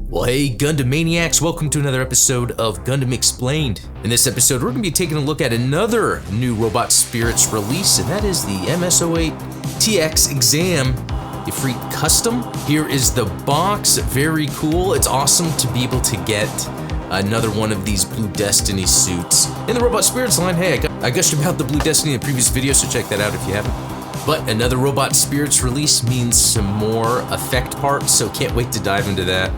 Well, hey, Gundam Maniacs, welcome to another episode of Gundam Explained. In this episode, we're going to be taking a look at another new Robot Spirits release, and that is the MS-08 TX Exam Efreet Custom. Here is the box, very cool. It's awesome to be able to get another one of these Blue Destiny suits. In the Robot Spirits line, hey, I gushed about the Blue Destiny in the previous video, so check that out if you haven't. But another Robot Spirits release means some more effect parts, so can't wait to dive into that.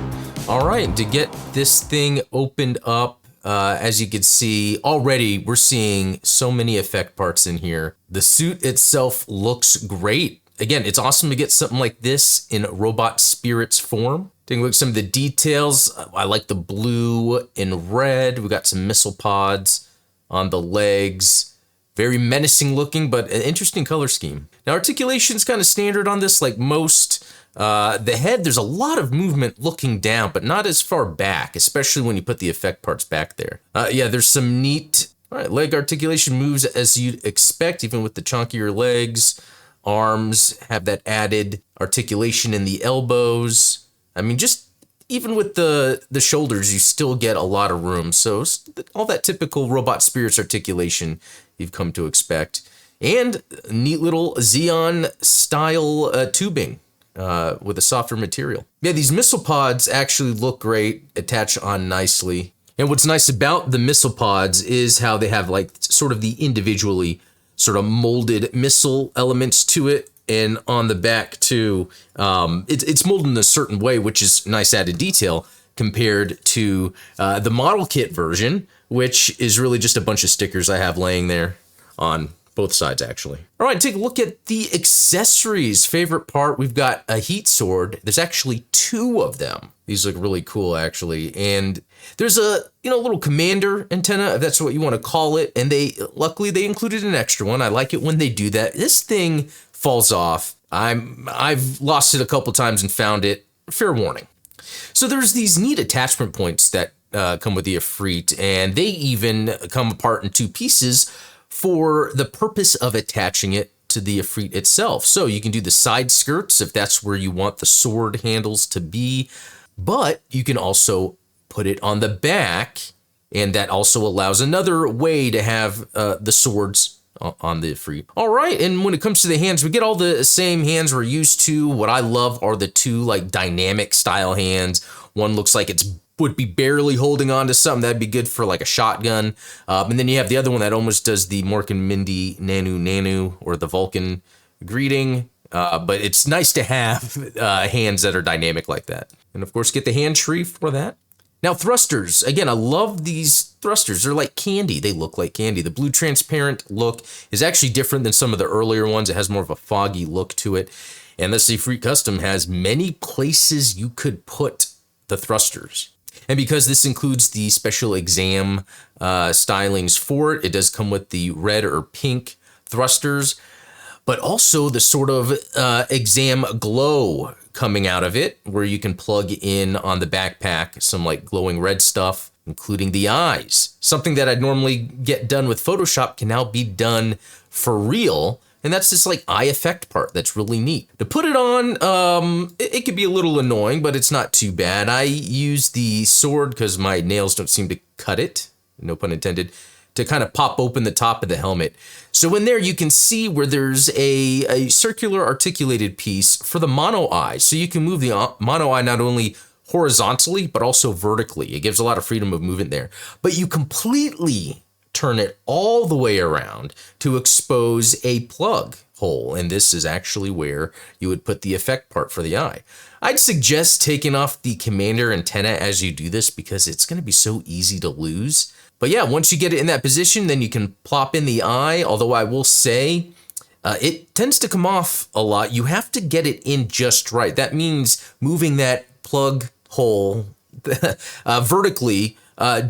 All right, to get this thing opened up, as you can see, already we're seeing so many effect parts in here. The suit itself looks great. Again, it's awesome to get something like this in Robot Spirits form. Taking a look at some of the details, I like the blue and red. We got some missile pods on the legs. Very menacing looking, but an interesting color scheme. Now, articulation's kind of standard on this, like most. The head, there's a lot of movement looking down, but not as far back, especially when you put the effect parts back there. Yeah, there's some neat leg articulation moves as you'd expect, even with the chunkier legs. Arms have that added articulation in the elbows. I mean, just even with the shoulders, you still get a lot of room. So all that typical Robot Spirits articulation you've come to expect. And neat little Xeon style tubing. With a softer material. Yeah, these missile pods actually look great, attach on nicely. And what's nice about the missile pods is how they have like sort of the individually sort of molded missile elements to it. And on the back too, it's molded in a certain way, which is nice added detail compared to the model kit version, which is really just a bunch of stickers I have laying there on both sides, actually. All right, take a look at the accessories. Favorite part, we've got a heat sword. There's actually two of them. These look really cool, actually. And there's a little commander antenna, if that's what you want to call it. And luckily they included an extra one. I like it when they do that. This thing falls off. I've lost it a couple times and found it. Fair warning. So there's these neat attachment points that come with the Efreet, and they even come apart in two pieces for the purpose of attaching it to the Efreet itself. So you can do the side skirts if that's where you want the sword handles to be, but you can also put it on the back, and that also allows another way to have the swords on the Efreet. All right, and when it comes to the hands, we get all the same hands we're used to. What I love are the two like dynamic style hands. One looks like it's would be barely holding on to something. That'd be good for like a shotgun. And then you have the other one that almost does the Mork and Mindy Nanu or the Vulcan greeting. But it's nice to have hands that are dynamic like that. And of course, get the hand tree for that. Now thrusters, again, I love these thrusters. They're like candy. They look like candy. The blue transparent look is actually different than some of the earlier ones. It has more of a foggy look to it. And this Efreet Custom has many places you could put the thrusters. And because this includes the special exam stylings for it, it does come with the red or pink thrusters, but also the sort of exam glow coming out of it, where you can plug in on the backpack some like glowing red stuff, including the eyes. Something that I'd normally get done with Photoshop can now be done for real. And that's this like eye effect part that's really neat. To put it on, it could be a little annoying, but it's not too bad. I use the sword because my nails don't seem to cut it, no pun intended, to kind of pop open the top of the helmet. So in there you can see where there's a circular articulated piece for the mono eye. So you can move the mono eye not only horizontally, but also vertically. It gives a lot of freedom of movement there. But you completely turn it all the way around to expose a plug hole. And this is actually where you would put the effect part for the eye. I'd suggest taking off the commander antenna as you do this because it's going to be so easy to lose. But yeah, once you get it in that position, then you can plop in the eye. Although I will say it tends to come off a lot. You have to get it in just right. That means moving that plug hole vertically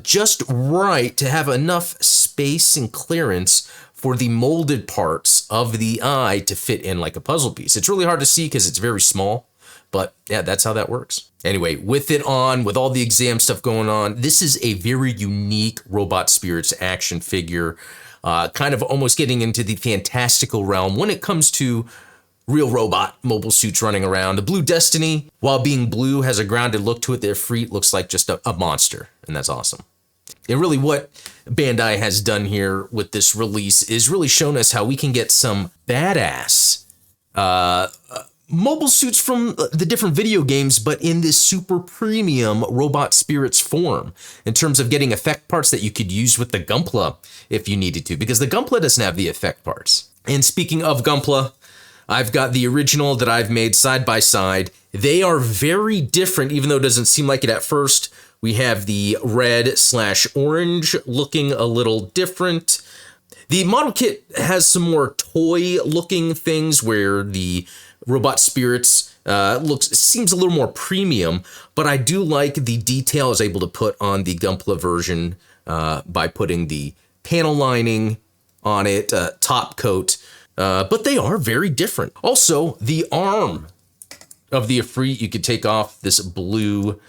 just right to have enough space and clearance for the molded parts of the eye to fit in like a puzzle piece. It's really hard to see because it's very small, but yeah, that's how that works. Anyway, with it on, with all the exam stuff going on, this is a very unique Robot Spirits action figure, kind of almost getting into the fantastical realm when it comes to real robot mobile suits running around. The Blue Destiny, while being blue, has a grounded look to it. The Efreet looks like just a monster, and that's awesome. And really what Bandai has done here with this release is really shown us how we can get some badass mobile suits from the different video games, but in this super premium robot spirits form in terms of getting effect parts that you could use with the Gunpla if you needed to, because the Gunpla doesn't have the effect parts. And speaking of Gunpla, I've got the original that I've made side by side. They are very different, even though it doesn't seem like it at first. We have the red/orange looking a little different. The model kit has some more toy looking things where the robot spirits seems a little more premium, but I do like the detail I was able to put on the Gunpla version by putting the panel lining on it, top coat, but they are very different. Also, the arm of the Efreet, you could take off this blue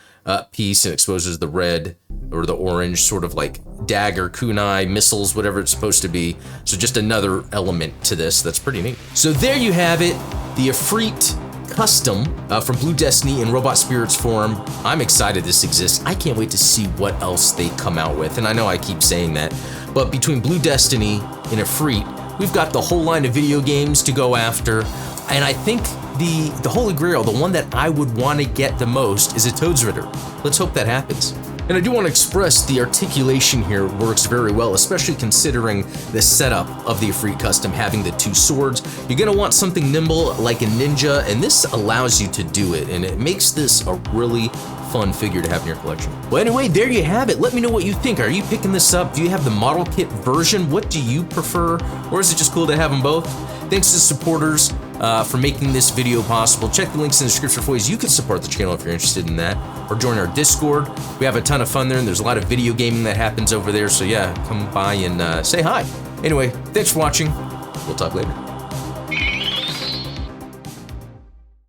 piece and exposes the red or the orange, sort of like dagger, kunai, missiles, whatever it's supposed to be. So just another element to this that's pretty neat. So there you have it, the Efreet custom from Blue Destiny in robot spirits form. I'm excited this exists. I can't wait to see what else they come out with. And I know I keep saying that, but between Blue Destiny and Efreet, we've got the whole line of video games to go after. And I think the Holy Grail, the one that I would want to get the most, is a Toads Ritter. Let's hope that happens. And I do want to express the articulation here works very well, especially considering the setup of the Efreet custom having the two swords. You're going to want something nimble like a ninja, and this allows you to do it, and it makes this a really fun figure to have in your collection. Well, anyway, there you have it. Let me know what you think. Are you picking this up? Do you have the model kit version? What do you prefer? Or is it just cool to have them both? Thanks to supporters for making this video possible. Check the links in the description for ways you can support the channel if you're interested in that, or join our Discord. We have a ton of fun there, and there's a lot of video gaming that happens over there, so yeah, come by and say hi. Anyway, thanks for watching. We'll talk later.